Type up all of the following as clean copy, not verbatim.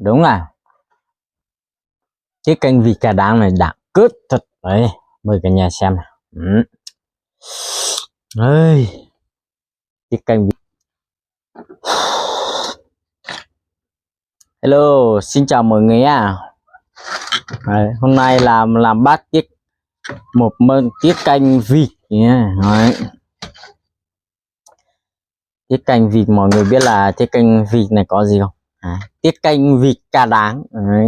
Đúng là cái kênh vịt cà đáng này đã cướp thật đấy, mời cả nhà xem nào. Ơi, cái kênh vịt. Hello, xin chào mọi người à. Đấy, hôm nay làm bát một tiết canh vịt nhé. Tiết canh vịt mọi người biết là tiết canh vịt này có gì không? Tiết canh vịt cà đáng. Đấy.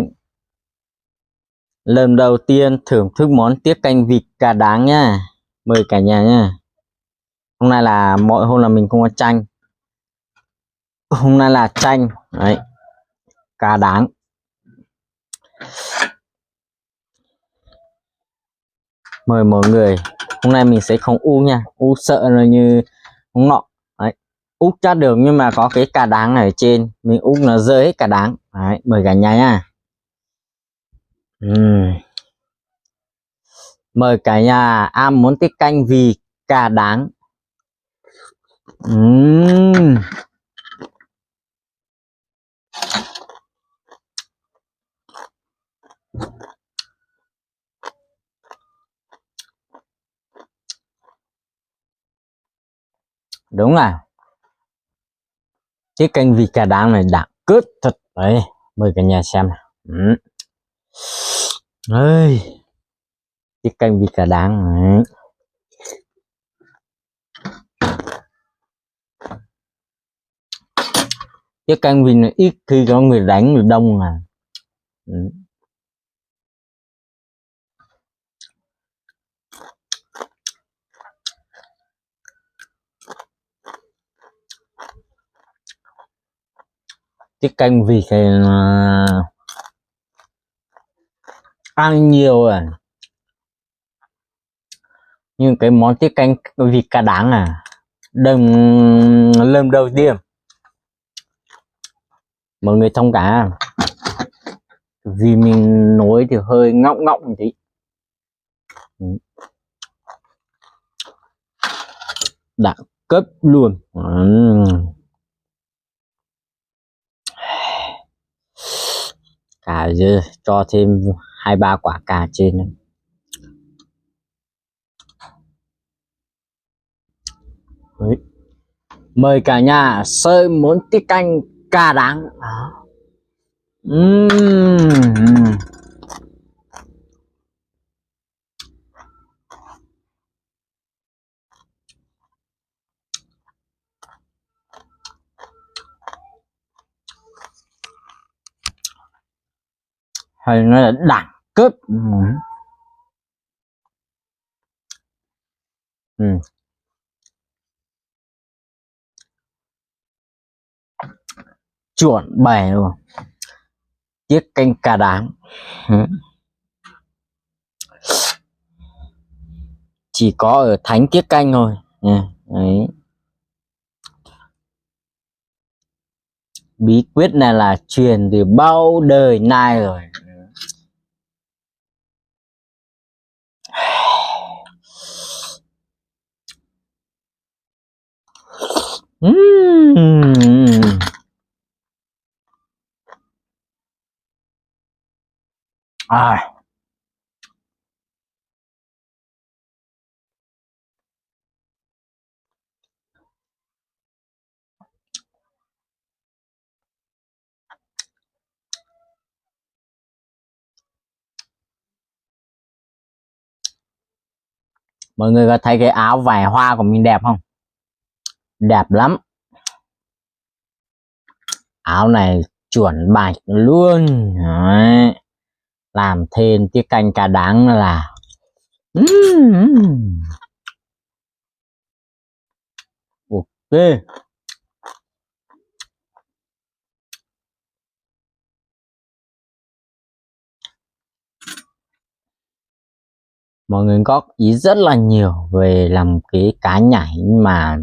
Lần đầu tiên thưởng thức món tiết canh vịt cà đáng nhá, mời cả nhà nhá. Hôm nay là mọi hôm là mình không có chanh, hôm nay là chanh đấy, cà đáng. Mời mọi người. Hôm nay mình sẽ không u nha, u sợ là như hôm nọ đấy, úp chắc được nhưng mà có cái cà đáng ở trên mình úp nó rơi hết cả đáng đấy, mời cả nhà nha. Mời cả nhà ăn món tiết canh vịt cà đáng. Đúng là tiết canh vịt cà đáng này đã cướp thật đấy, mời cả nhà xem nào. Ơi, tiết canh vịt cà đáng đấy. Tiết canh vịt này ít khi có người đánh, người đông à. Tiết canh vịt này ăn nhiều à, nhưng cái món tiết canh vịt cà đáng à lần đầu tiên mọi người thông cảm vì mình nói thì hơi ngọng một tí. Đã cấp luôn. Cà dưa cho thêm 2-3 quả cà trên nữa. Đấy. Mời cả nhà sơi món tiết canh cà đáng. Hay nó là đẳng cấp. Chuẩn bày luôn. Tiết canh cà đáng chỉ có ở Thánh Tiết Canh thôi. Đấy. Bí quyết này là truyền từ bao đời nay rồi. Mọi người có thấy cái áo vải hoa của mình đẹp không? Đẹp lắm. Áo này chuẩn bạch luôn. Đấy. Làm thêm tiết canh cà đáng là ok. Mọi người góp ý rất là nhiều về làm cái cá nhảy, nhưng mà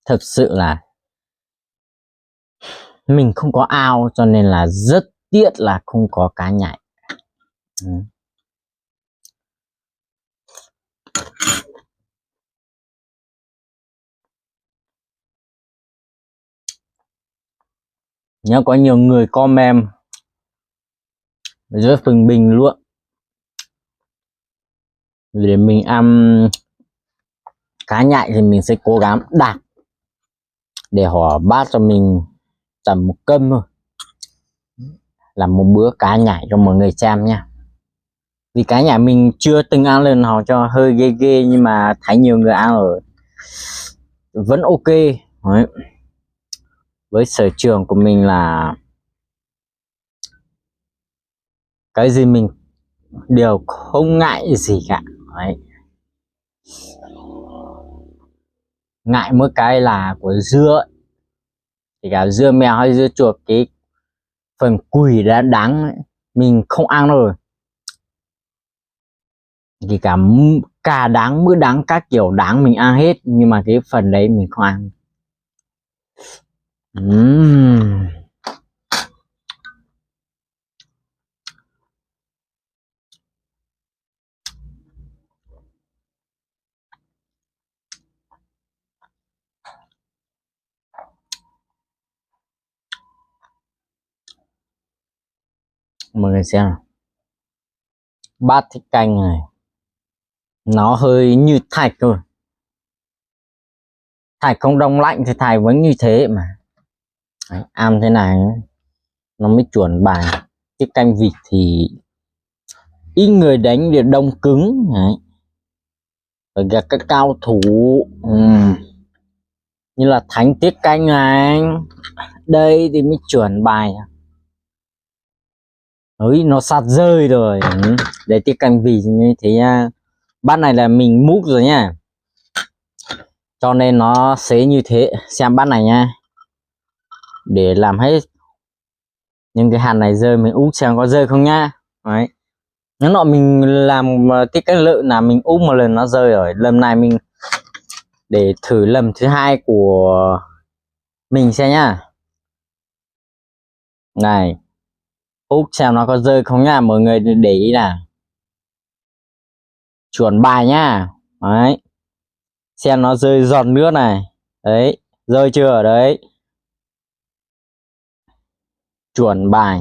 thực sự là mình không có ao cho nên là rất tiếc là không có cá nhảy. Nhớ có nhiều người comment Rất phình bình luôn. Để mình ăn cá nhại thì mình sẽ cố gắng đạt để họ bát cho mình tầm 1 cân thôi, làm một bữa cá nhảy cho mọi người xem nha. Vì cá nhảy mình chưa từng ăn lên họ cho hơi ghê ghê, nhưng mà thấy nhiều người ăn rồi vẫn ok. Đấy. Với sở trường của mình là cái gì mình đều không ngại gì cả. Đấy. Ngại mỗi cái là của dưa ấy. Thì cả dưa mèo hay dưa chuột, cái phần cùi đã đắng ấy, mình không ăn rồi. Thì cả đắng mỡ đắng các kiểu đắng mình ăn hết, nhưng mà cái phần đấy mình không ăn. Mọi người xem bát thịt canh này nó hơi như thạch thôi. Thạch không đông lạnh thì thạch vẫn như thế mà. Đấy, ăn thế này nó mới chuẩn bài. Cái canh vịt thì ít người đánh được đông cứng. Đấy. Rồi các cao thủ như là Thánh Tiết Canh này, đây thì mới chuẩn bài. Ấy nó sạt rơi rồi. Để Tiết Canh vịt như thế nha. Bát này là mình múc rồi nha, cho nên nó xế như thế. Xem bát này nha, để làm hết những cái hạt này rơi mình úp xem có rơi không nha. Đấy. Nếu nọ mình làm tiết canh lợn là mình úp một lần nó rơi rồi. Lần này mình để thử lần thứ hai của mình xem nhá. Này, úp xem nó có rơi không nha. Mọi người để ý là chuẩn bài nhá. Đấy. Xem nó rơi giọt nước này. Đấy, rơi chưa? Đấy. Chuẩn bài.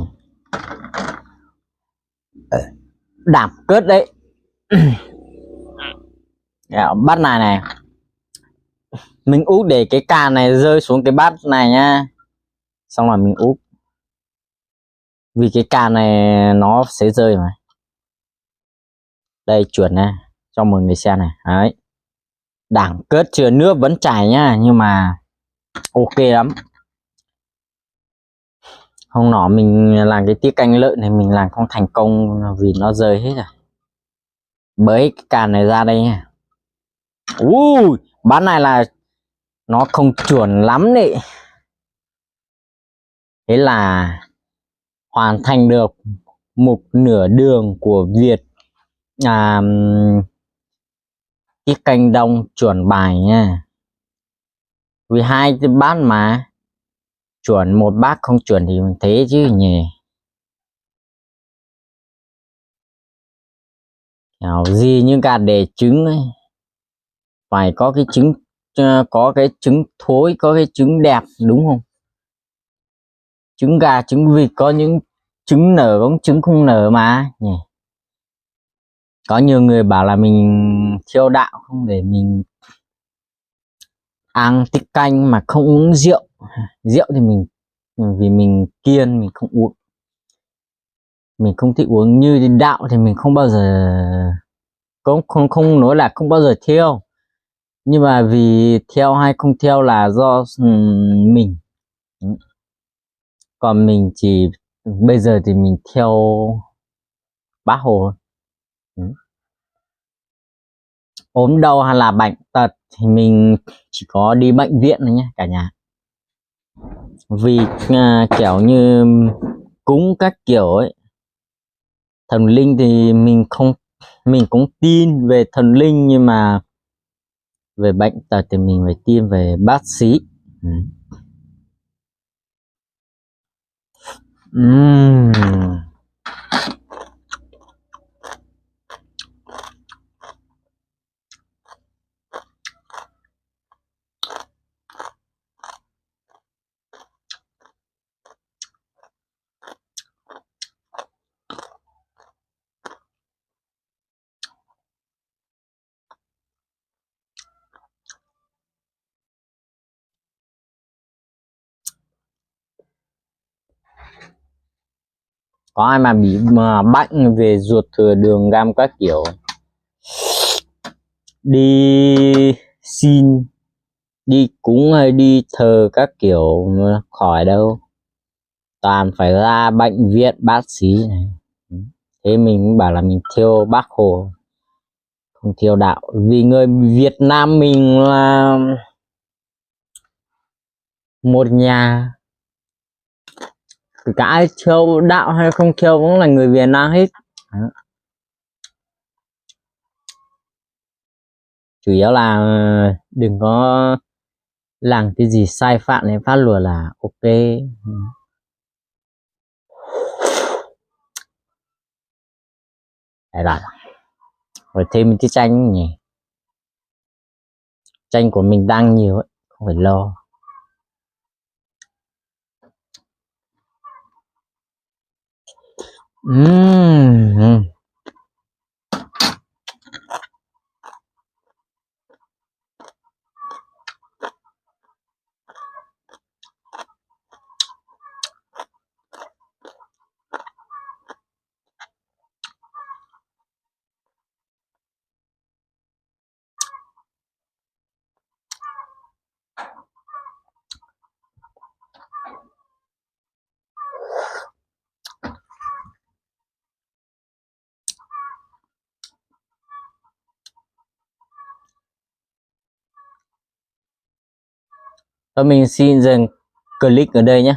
Đảm cất đấy. Bát này này, mình úp để cái càn này rơi xuống cái bát này nhá, xong là mình úp, vì cái càn này nó sẽ rơi mà. Đây chuẩn này, cho mọi người xem này. Đấy, đẳng cất chưa, nước vẫn chảy nhá, nhưng mà ok lắm. Hôm nọ mình làm cái tiết canh lợn này mình làm không thành công vì nó rơi hết rồi. Bới cái càn này ra đây nha. Ui, bán này là nó không chuẩn lắm đấy. Thế là hoàn thành được một nửa đường của việc tiết canh đông chuẩn bài nha. Vì hai cái bát mà chuẩn, một bát không chuẩn thì mình thế chứ nhỉ. Nào gì như gà để trứng ấy, phải có cái trứng, có cái trứng thối, có cái trứng đẹp đúng không? Trứng gà trứng vịt có những trứng nở, có trứng không nở mà nhỉ. Có nhiều người bảo là mình thiêu đạo không để mình ăn tiết canh mà không uống rượu. Rượu thì mình vì mình kiêng, mình không uống, mình không thích uống. Như đạo thì mình không bao giờ, không nói là không bao giờ theo, nhưng mà vì theo hay không theo là do mình. Còn mình chỉ bây giờ thì mình theo Bác Hồ. Ốm đau hay là bệnh tật thì mình chỉ có đi bệnh viện thôi nhé cả nhà. Vì kiểu như cúng các kiểu ấy, thần linh thì mình cũng tin về thần linh, nhưng mà về bệnh tật thì mình phải tin về bác sĩ. Có ai mà bị bệnh về ruột thừa đường gam các kiểu, đi xin, đi cúng hay đi thờ các kiểu mà khỏi đâu, toàn phải ra bệnh viện bác sĩ này. Thế mình bảo là mình theo Bác Hồ, không theo đạo, vì người Việt Nam mình là một nhà, cả ai theo đạo hay không theo cũng là người Việt Nam hết. Đó. Chủ yếu là đừng có làm cái gì sai phạm đến pháp luật là ok. Đấy là rồi thêm cái tranh nhỉ, tranh của mình đang nhiều ấy, không phải lo. Thôi mình xin dừng clip ở đây nhé,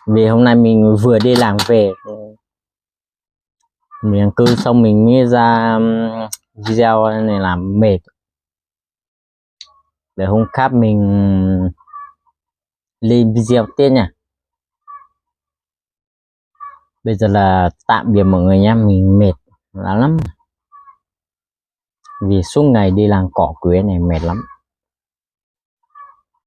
vì hôm nay mình vừa đi làm về, mình ăn cơm xong mình mới ra video này làm mệt, để hôm khác mình lên video tiếp nha. Bây giờ là tạm biệt mọi người nhé, mình mệt lắm, vì suốt ngày đi làm cỏ quế này mệt lắm.